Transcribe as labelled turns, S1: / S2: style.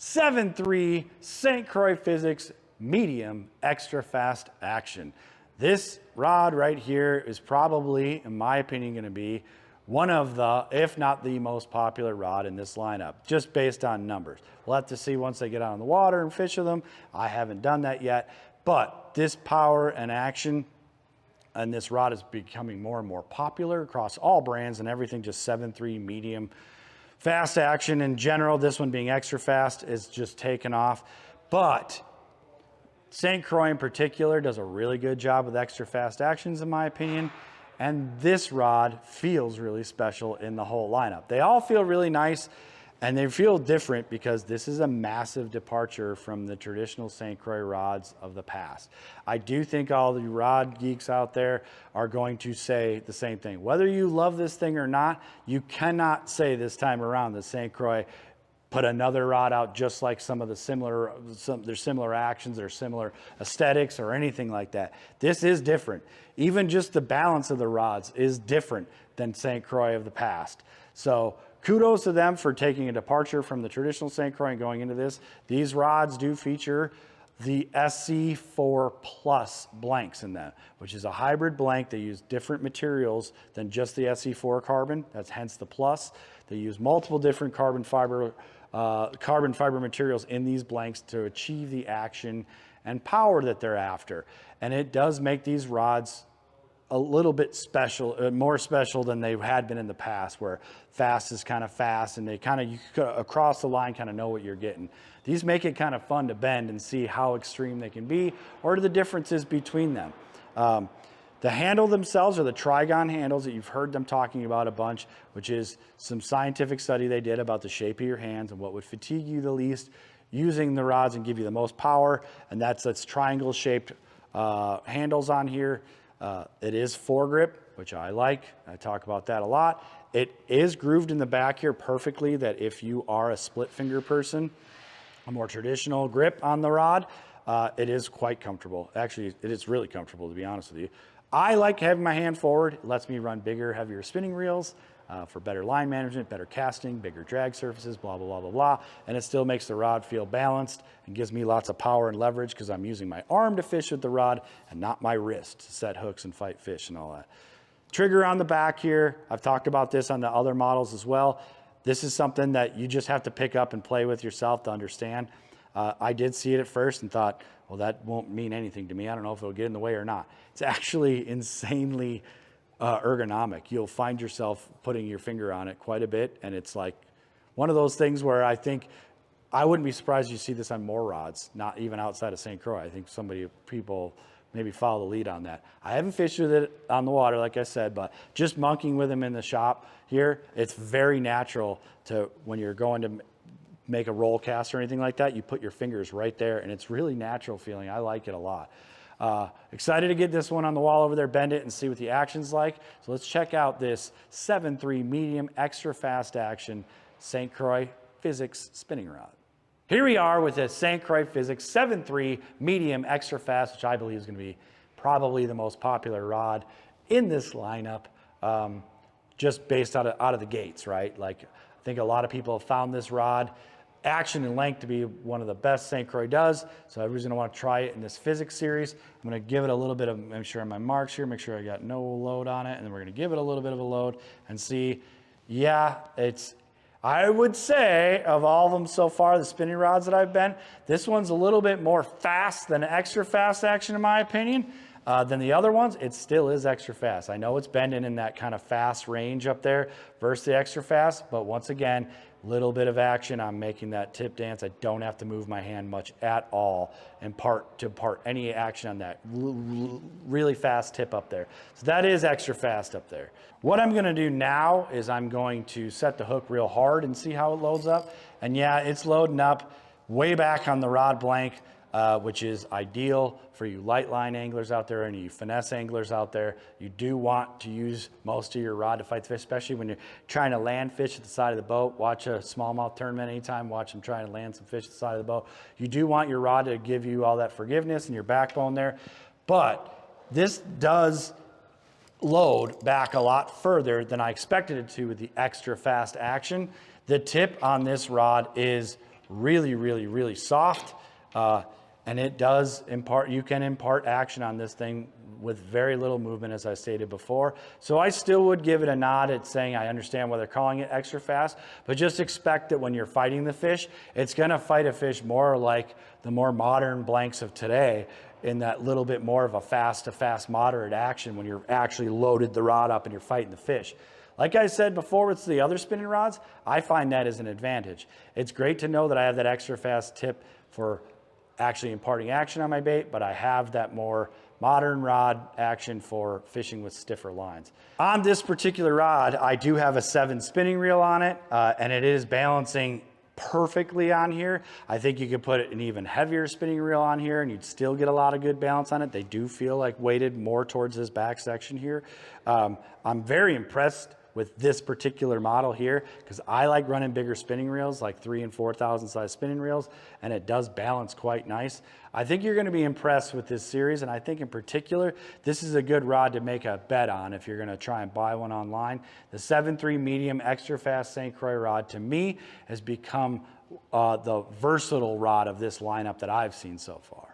S1: 7.3 St. Croix Physyx medium extra fast action. This rod right here is probably, in my opinion, going to be one of the, if not the most popular rod in this lineup, just based on numbers. We'll have to see once they get out on the water and fish with them. I haven't done that yet, but this power and action and this rod is becoming more and more popular across all brands and everything. Just 7.3 medium fast action in general. This one being extra fast is just taken off, but St. Croix in particular does a really good job with extra fast actions, in my opinion. And this rod feels really special in the whole lineup. They all feel really nice and they feel different because this is a massive departure from the traditional St. Croix rods of the past. I do think all the rod geeks out there are going to say the same thing. Whether you love this thing or not, you cannot say this time around that St. Croix put another rod out just like some of the similar, there's similar actions or similar aesthetics or anything like that. This is different. Even just the balance of the rods is different than St. Croix of the past. So kudos to them for taking a departure from the traditional St. Croix and going into this. These rods do feature the SC4 Plus blanks in that, which is a hybrid blank. They use different materials than just the SC4 carbon. That's hence the plus. They use multiple different carbon fiber materials in these blanks to achieve the action and power that they're after. And it does make these rods a little bit special, more special than they had been in the past, where fast is kind of fast and they kind of, you could, across the line, kind of know what you're getting. These make it kind of fun to bend and see how extreme they can be or the differences between them. The handle themselves are the trigon handles that you've heard them talking about a bunch, which is some scientific study they did about the shape of your hands and what would fatigue you the least using the rods and give you the most power. And that's triangle shaped handles on here. It is foregrip, which I like. I talk about that a lot. It is grooved in the back here perfectly, that if you are a split finger person, a more traditional grip on the rod, it is quite comfortable. Actually, it is really comfortable, to be honest with you. I like having my hand forward. It lets me run bigger, heavier spinning reels for better line management, better casting, bigger drag surfaces, blah, blah, blah, blah, blah. And it still makes the rod feel balanced and gives me lots of power and leverage because I'm using my arm to fish with the rod and not my wrist to set hooks and fight fish and all that. Trigger on the back here. I've talked about this on the other models as well. This is something that you just have to pick up and play with yourself to understand. I did see it at first and thought, well, that won't mean anything to me. I don't know if it'll get in the way or not. It's actually insanely ergonomic. You'll find yourself putting your finger on it quite a bit, and it's like one of those things where I think I wouldn't be surprised you see this on more rods, not even outside of St. Croix. I think people maybe follow the lead on that. I haven't fished with it on the water, like I said, but just monkeying with them in the shop here, it's very natural to, when you're going to make a roll cast or anything like that, you put your fingers right there, and it's really natural feeling. I like it a lot. Excited to get this one on the wall over there, bend it, and see what the action's like. So let's check out this 7.3 medium extra fast action St. Croix Physyx spinning rod. Here we are with the St. Croix Physyx 7.3 medium extra fast, which I believe is going to be probably the most popular rod in this lineup, just based out of the gates, right? Like, I think a lot of people have found this rod action and length to be one of the best St. Croix does. So everybody's going to want to try it in this Physyx series. I'm going to give it a little bit of, make sure on my marks here, make sure I got no load on it. And then we're going to give it a little bit of a load and see. Yeah, I would say of all of them so far, the spinning rods that I've been, this one's a little bit more fast than extra fast action in my opinion. Than the other ones. It still is extra fast. I know it's bending in that kind of fast range up there versus the extra fast, but once again, little bit of action. I'm making that tip dance. I don't have to move my hand much at all and part any action on that really fast tip up there. So that is extra fast up there. What I'm gonna do now is I'm going to set the hook real hard and see how it loads up. And yeah, it's loading up way back on the rod blank. Which is ideal for you light line anglers out there and you finesse anglers out there. You do want to use most of your rod to fight the fish, especially when you're trying to land fish at the side of the boat. Watch a smallmouth tournament anytime, watch them trying to land some fish at the side of the boat. You do want your rod to give you all that forgiveness and your backbone there. But this does load back a lot further than I expected it to with the extra fast action. The tip on this rod is really, really, really soft. And it does impart, you can impart action on this thing with very little movement, as I stated before. So I still would give it a nod at saying I understand why they're calling it extra fast, but just expect that when you're fighting the fish, it's gonna fight a fish more like the more modern blanks of today, in that little bit more of a fast to fast moderate action when you're actually loaded the rod up and you're fighting the fish. Like I said before with the other spinning rods, I find that as an advantage. It's great to know that I have that extra fast tip for actually imparting action on my bait, but I have that more modern rod action for fishing with stiffer lines. On this particular rod, I do have a 7 spinning reel on it, and it is balancing perfectly on here. I think you could put an even heavier spinning reel on here and you'd still get a lot of good balance on it. They do feel like weighted more towards this back section here. I'm very impressed with this particular model here because I like running bigger spinning reels, like 3,000 and 4,000 size spinning reels, and it does balance quite nice. I think you're going to be impressed with this series, and I think in particular this is a good rod to make a bet on if you're going to try and buy one online. The 7.3 medium extra fast St. Croix rod to me has become the versatile rod of this lineup that I've seen so far.